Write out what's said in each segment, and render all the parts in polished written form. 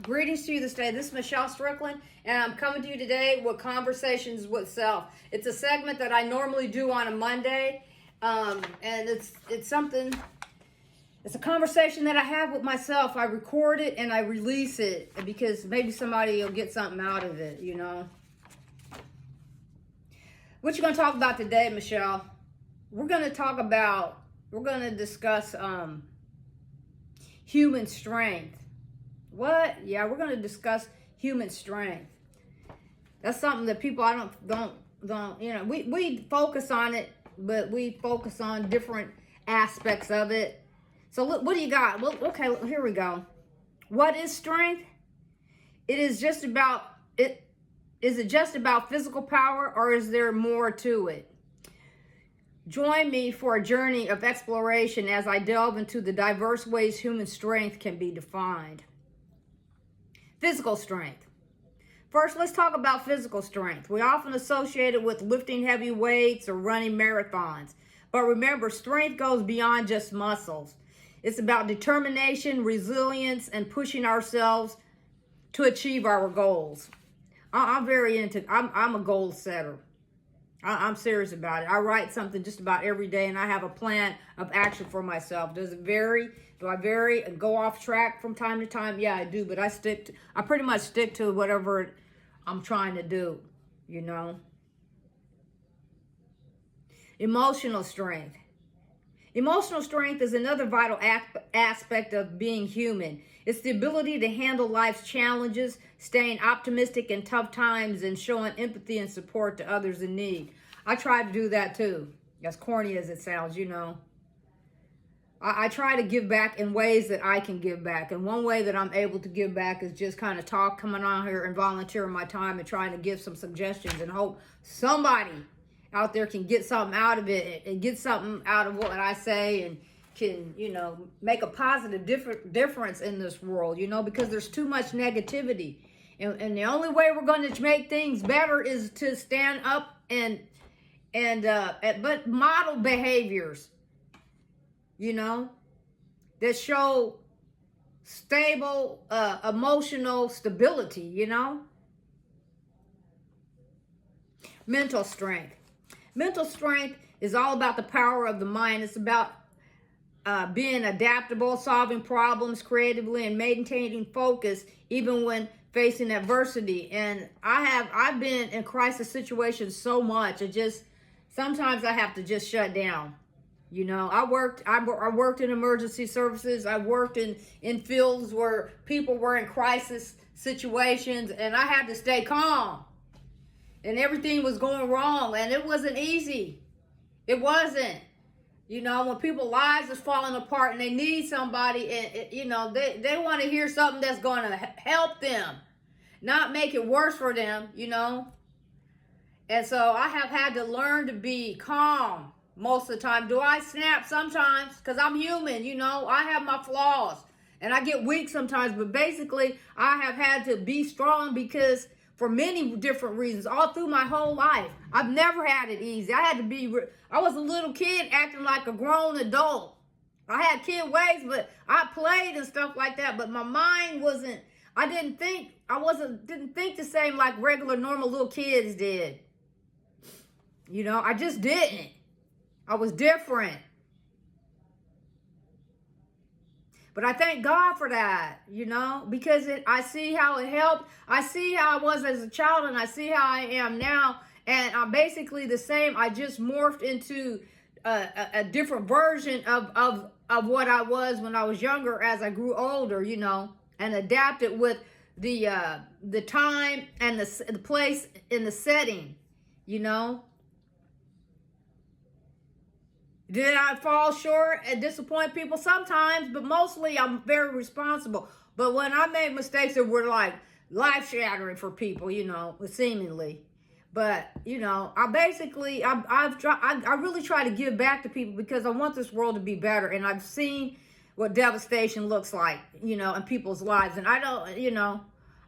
Greetings to you this day. This is Michelle Strickland, and I'm coming to you today with Conversations with Self. It's a segment that I normally do on a Monday, and it's a conversation that I have with myself. I record it and I release it because maybe somebody will get something out of it, you know. What you going to talk about today, Michelle? We're going to discuss human strength. What? Yeah, we're going to discuss human strength. That's something that people don't you know, we focus on it, but we focus on different aspects of it. So look, what do you got? Well, okay, here we go. What is strength? Is it just about physical power, or is there more to it? Join me for a journey of exploration as I delve into the diverse ways human strength can be defined. Physical strength. First, let's talk about physical strength. We often associate it with lifting heavy weights or running marathons. But remember, strength goes beyond just muscles. It's about determination, resilience, and pushing ourselves to achieve our goals. I'm a goal setter. I'm serious about it. I write something just about every day, and I have a plan of action for myself. Does it vary? Do I vary and go off track from time to time? Yeah, I do, but I pretty much stick to whatever I'm trying to do, you know. Emotional strength. Emotional strength is another vital aspect of being human. It's the ability to handle life's challenges, staying optimistic in tough times, and showing empathy and support to others in need. I try to do that too, as corny as it sounds, you know. I try to give back in ways that I can give back. And one way that I'm able to give back is just kind of coming on here and volunteering my time and trying to give some suggestions and hope somebody out there can get something out of it and get something out of what I say and can, you know, make a positive difference in this world, you know, because there's too much negativity. And the only way we're going to make things better is to stand up but model behaviors, you know, that show stable emotional stability, you know. Mental strength. Mental strength is all about the power of the mind. It's about being adaptable, solving problems creatively, and maintaining focus even when facing adversity. And I've been in crisis situations so much. Sometimes I have to just shut down. You know, I worked in emergency services. I worked in fields where people were in crisis situations, and I had to stay calm. And everything was going wrong, and it wasn't easy. It wasn't. You know, when people's lives is falling apart and they need somebody, and you know, they want to hear something that's going to help them, not make it worse for them, you know. And so I have had to learn to be calm most of the time. Do I snap sometimes? Because I'm human, you know. I have my flaws, and I get weak sometimes. But basically, I have had to be strong because for many different reasons, all through my whole life. I've never had it easy. I was a little kid acting like a grown adult. I had kid ways, but I played and stuff like that. But my mind didn't think the same like regular, normal little kids did. You know, I just didn't. I was different. But I thank God for that, you know, because I see how it helped. I see how I was as a child, and I see how I am now. And I'm basically the same. I just morphed into a different version of what I was when I was younger as I grew older, you know, and adapted with the time and the place and the setting, you know. Did I fall short and disappoint people? Sometimes, but mostly I'm very responsible. But when I made mistakes that were like life-shattering for people, you know, seemingly. But, you know, I really try to give back to people because I want this world to be better. And I've seen what devastation looks like, you know, in people's lives. And I don't, you know,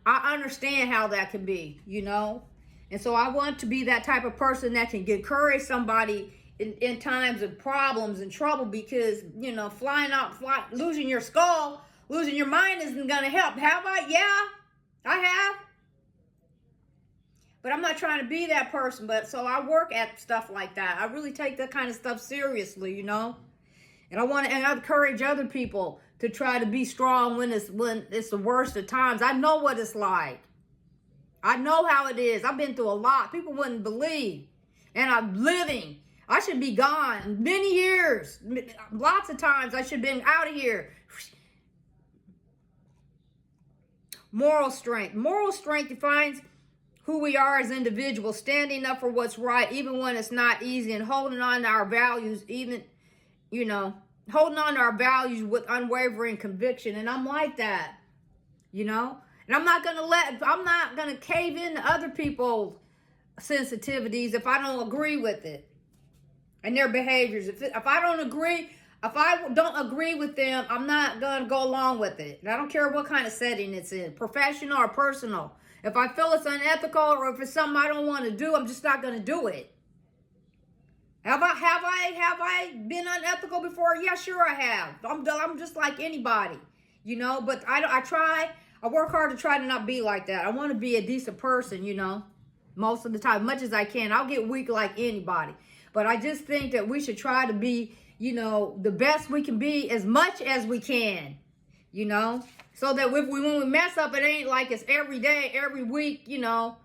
I understand how that can be, you know. And so I want to be that type of person that can encourage somebody in times of problems and trouble, because, you know, losing your skull Losing your mind isn't going to help. Have I? Yeah, I have. But I'm not trying to be that person. But so I work at stuff like that. I really take that kind of stuff seriously, you know. And I encourage other people to try to be strong when it's the worst of times. I know what it's like. I know how it is. I've been through a lot. People wouldn't believe. And I'm living. I should be gone many years. Lots of times I should have been out of here. Moral strength. Moral strength defines who we are as individuals, standing up for what's right, even when it's not easy, and holding on to our values, even, you know, holding on to our values with unwavering conviction. And I'm like that, you know, and I'm not going to cave in to other people's sensitivities if I don't agree with it and their behaviors. If I don't agree with them, I'm not going to go along with it. And I don't care what kind of setting it's in, professional or personal. If I feel it's unethical or if it's something I don't want to do, I'm just not going to do it. Have I been unethical before? Yeah, sure I have. I'm just like anybody, you know, but I work hard to try to not be like that. I want to be a decent person, you know, most of the time, much as I can. I'll get weak like anybody, but I just think that we should try to be, you know, the best we can be as much as we can, you know, so that when we mess up, it ain't like it's every day, every week, you know.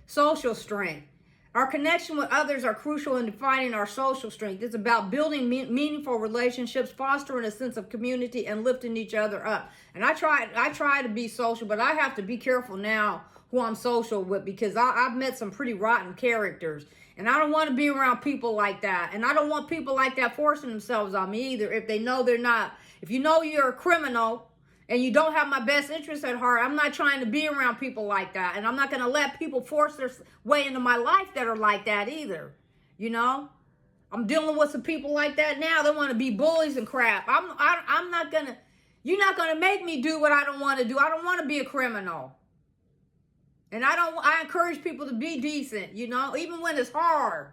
Social strength. Our connection with others are crucial in defining our social strength. It's about building meaningful relationships, fostering a sense of community, and lifting each other up. And I try to be social, but I have to be careful now who I'm social with, because I've met some pretty rotten characters. And I don't want to be around people like that. And I don't want people like that forcing themselves on me either if they know they're not. If you know you're a criminal and you don't have my best interest at heart, I'm not trying to be around people like that. And I'm not going to let people force their way into my life that are like that either. You know? I'm dealing with some people like that now. They want to be bullies and crap. I'm not going to, you're not going to make me do what I don't want to do. I don't want to be a criminal. And I encourage people to be decent, you know, even when it's hard.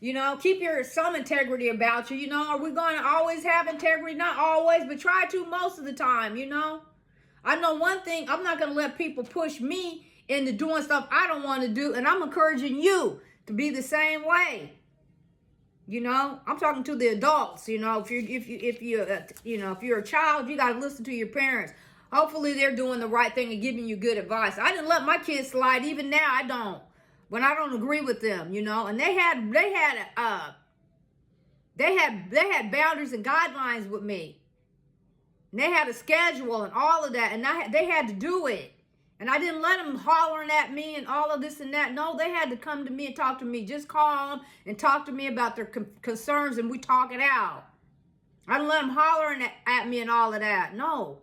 You know, keep some integrity about you, you know. Are we going to always have integrity? Not always, but try to most of the time, you know. I know one thing, I'm not going to let people push me into doing stuff I don't want to do, and I'm encouraging you to be the same way. You know, I'm talking to the adults, you know. If you're a child, you got to listen to your parents. Hopefully they're doing the right thing and giving you good advice. I didn't let my kids slide. Even now, I don't. When I don't agree with them, you know. And they had boundaries and guidelines with me. And they had a schedule and all of that. And they had to do it. And I didn't let them hollering at me and all of this and that. No, they had to come to me and talk to me. Just calm and talk to me about their concerns, and we talk it out. I didn't let them hollering at me and all of that. No.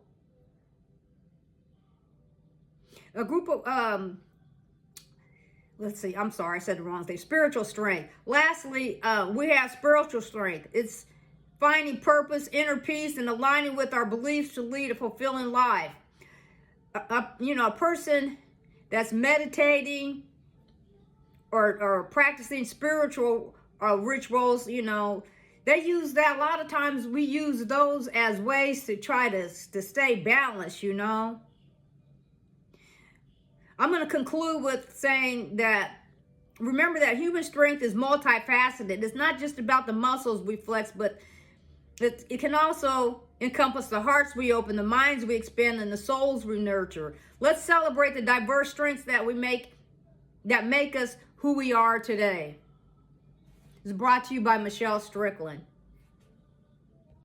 A group of, let's see, I'm sorry, I said the wrong thing. Spiritual strength. Lastly, we have spiritual strength. It's finding purpose, inner peace, and aligning with our beliefs to lead a fulfilling life. A person that's meditating or practicing spiritual rituals, you know, they use that. A lot of times we use those as ways to try to stay balanced, you know. I'm going to conclude with saying that, remember that human strength is multifaceted. It's not just about the muscles we flex, but it can also encompass the hearts we open, the minds we expand, and the souls we nurture. Let's celebrate the diverse strengths that make us who we are today. It's brought to you by Michelle Strickland.